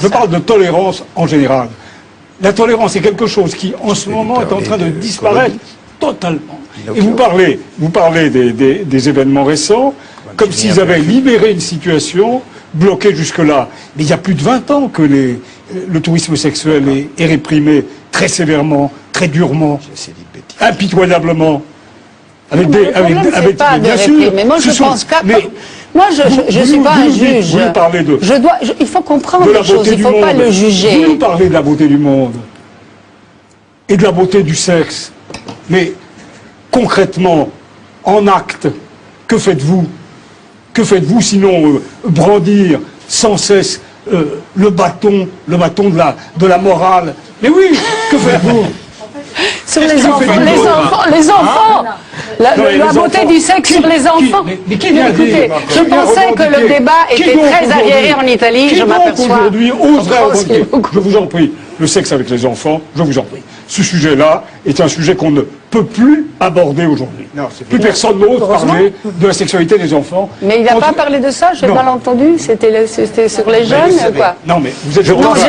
Je parle de tolérance en général. La tolérance est quelque chose qui, en ce moment, est en train de disparaître totalement. Et vous parlez des événements récents, comme s'ils avaient libéré une situation bloquée jusque-là. Mais il y a plus de 20 ans que le tourisme sexuel est réprimé très sévèrement, très durement, impitoyablement. Bien sûr. Mais moi, je pense qu'à... Moi, je ne suis pas un juge. Il faut comprendre les choses, il ne faut pas le juger. Vous nous parlez de la beauté du monde et de la beauté du sexe. Mais concrètement, en acte, que faites-vous? Que faites-vous sinon brandir sans cesse le bâton de la morale? Mais oui, que faites-vous? Sur les enfants, la beauté du sexe sur les enfants. Écoutez, je pensais que le débat était très arriéré en Italie, je m'aperçois. Aujourd'hui, oserait je vous en prie, le sexe avec les enfants, je vous en prie. Ce sujet-là est un sujet qu'on ne peut plus aborder aujourd'hui. Plus personne n'ose parler de la sexualité des enfants. Mais il n'a pas parlé de ça, j'ai mal entendu. C'était sur les jeunes, quoi. Non, mais vous êtes...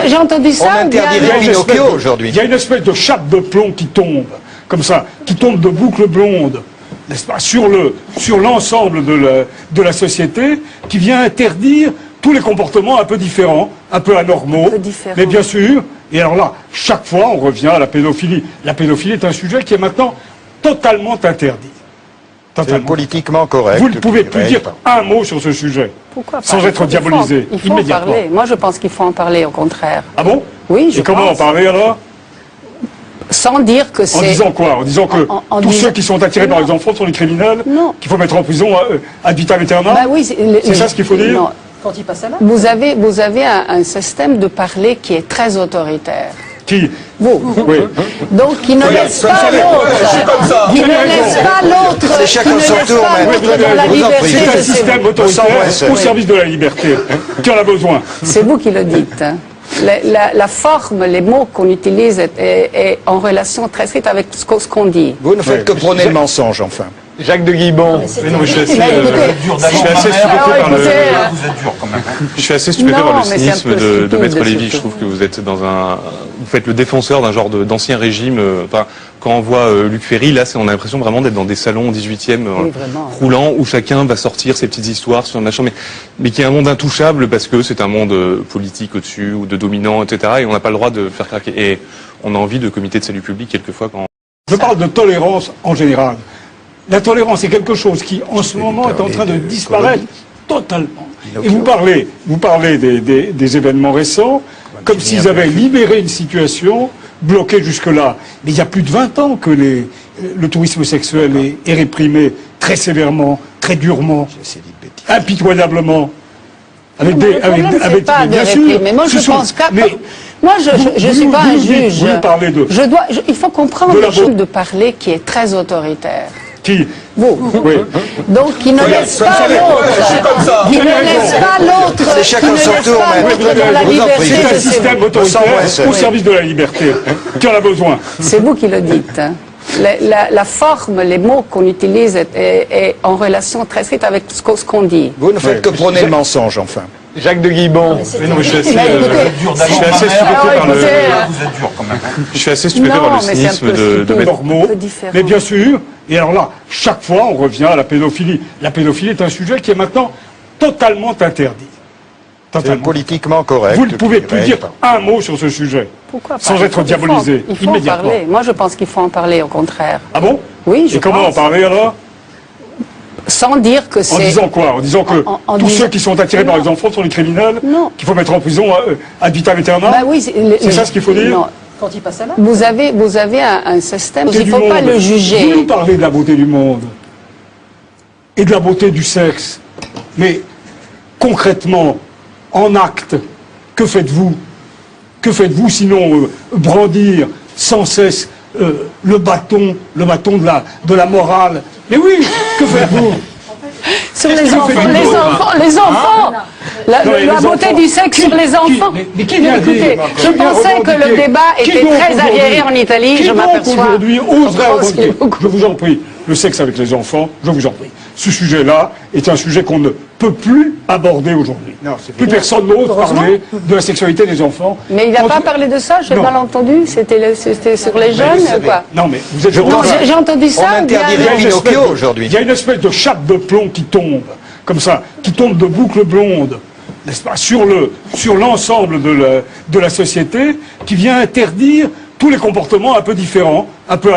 J'ai entendu ça. On interdirait Pinocchio aujourd'hui. Il y a une espèce de chape de plomb qui tombe, comme ça, qui tombe de boucles blondes, n'est-ce pas, sur l'ensemble de la société, qui vient interdire tous les comportements un peu différents, un peu anormaux. Mais bien sûr, et alors là, chaque fois, on revient à la pédophilie. La pédophilie est un sujet qui est maintenant totalement interdit. C'est politiquement correct. Vous ne pouvez plus dire un mot sur ce sujet. Pourquoi pas? Sans être diabolisé. Il faut en parler. Moi, je pense qu'il faut en parler, au contraire. Ah bon? Oui, je pense. Et comment en parler alors? Sans dire que c'est... En disant quoi? En disant que tous ceux qui sont attirés par les enfants sont des criminels? Non. Qu'il faut mettre en prison ad vitam aeternam? Bah oui, c'est ça ce qu'il faut dire? Non. Quand il passe à l'âge. Vous avez un système de parler qui est très autoritaire. Qui? Vous. Oui. Donc, qui ne laisse pas l'autre. Qui ne laisse pas l'autre. C'est chacun son tour, dans la liberté. C'est un système autoritaire au service de la liberté. Qui en a besoin? C'est vous qui le dites. La forme, les mots qu'on utilise est en relation très stricte avec ce qu'on dit. Vous ne faites que prôner le mensonge, enfin. Jacques de Guibon. Je suis assez stupéfait par le cynisme de Maître Lévy. Je trouve que vous êtes vous faites le défenseur d'un genre d'ancien régime. Quand on voit Luc Ferry, là, on a l'impression vraiment d'être dans des salons 18e roulants où chacun va sortir ses petites histoires sur le machin, mais qui est un monde intouchable parce que c'est un monde politique au-dessus ou de dominant, etc. Et on n'a pas le droit de faire craquer. Et on a envie de comité de salut public quelquefois quand. Je parle de tolérance en général. La tolérance est quelque chose qui, en ce moment, est en train de disparaître totalement. Et vous parlez des événements récents, comme s'ils avaient libéré une situation bloquée jusque-là. Mais il y a plus de 20 ans que le tourisme sexuel est réprimé très sévèrement, très durement, impitoyablement. Bien sûr. Mais moi, je pense qu'à... Moi, je ne suis pas un juge. Il faut comprendre les choses de parler qui est très autoritaire. Qui? Vous. Oui. Donc, qui ne laisse pas l'autre. Qui ne laisse pas l'autre. C'est chacun son tour, dans la liberté. C'est un système autoritaire au service de la liberté. Qui en a besoin? C'est vous qui le dites. La forme, les mots qu'on utilise est en relation très stricte avec ce qu'on dit. Vous ne faites que prôner le mensonge, enfin. Jacques de Guibon. Je suis assez stupéfait par le cynisme de Maître Lévy. Mais bien sûr, et alors là, chaque fois, on revient à la pédophilie. La pédophilie est un sujet qui est maintenant totalement interdit. C'est politiquement correct. Vous ne pouvez plus dire un mot sur ce sujet. Pourquoi pas? Sans être diabolisé. Il faut en parler. Moi, je pense qu'il faut en parler, au contraire. Ah bon? Oui, je pense. Et comment en parler alors? Sans dire que c'est... En disant quoi? En disant que tous ceux qui sont attirés par les enfants sont des criminels? Non. Qu'il faut mettre en prison ad vitam aeternam? Bah oui, c'est ça ce qu'il faut dire? Non. Quand il passe à l'âge. Vous avez un système, il ne faut pas le juger. Vous nous parlez de la beauté du monde et de la beauté du sexe. Mais concrètement, en acte, que faites-vous? Que faites-vous sinon brandir sans cesse le bâton de la morale? Mais oui, que faites-vous? Sur les enfants, la beauté du sexe sur les enfants. Écoutez, je pensais que le débat était très arriéré en Italie, je m'aperçois. Aujourd'hui, oserait revendiquer, je vous en prie, le sexe avec les enfants, je vous en prie. ce sujet-là est un sujet qu'on ne peut plus aborder aujourd'hui. Non, c'est Plus personne n'ose parler de la sexualité des enfants. Mais il n'a pas parlé de ça, j'ai Non. mal entendu. C'était sur les jeunes ou quoi? Non, mais vous êtes Non, j'ai entendu ça. On interdirait bien- Pinocchio aujourd'hui. Il y a une espèce de chape de plomb qui tombe, comme ça, qui tombe de boucles blondes, n'est-ce pas, sur l'ensemble de la société, qui vient interdire tous les comportements un peu différents, un peu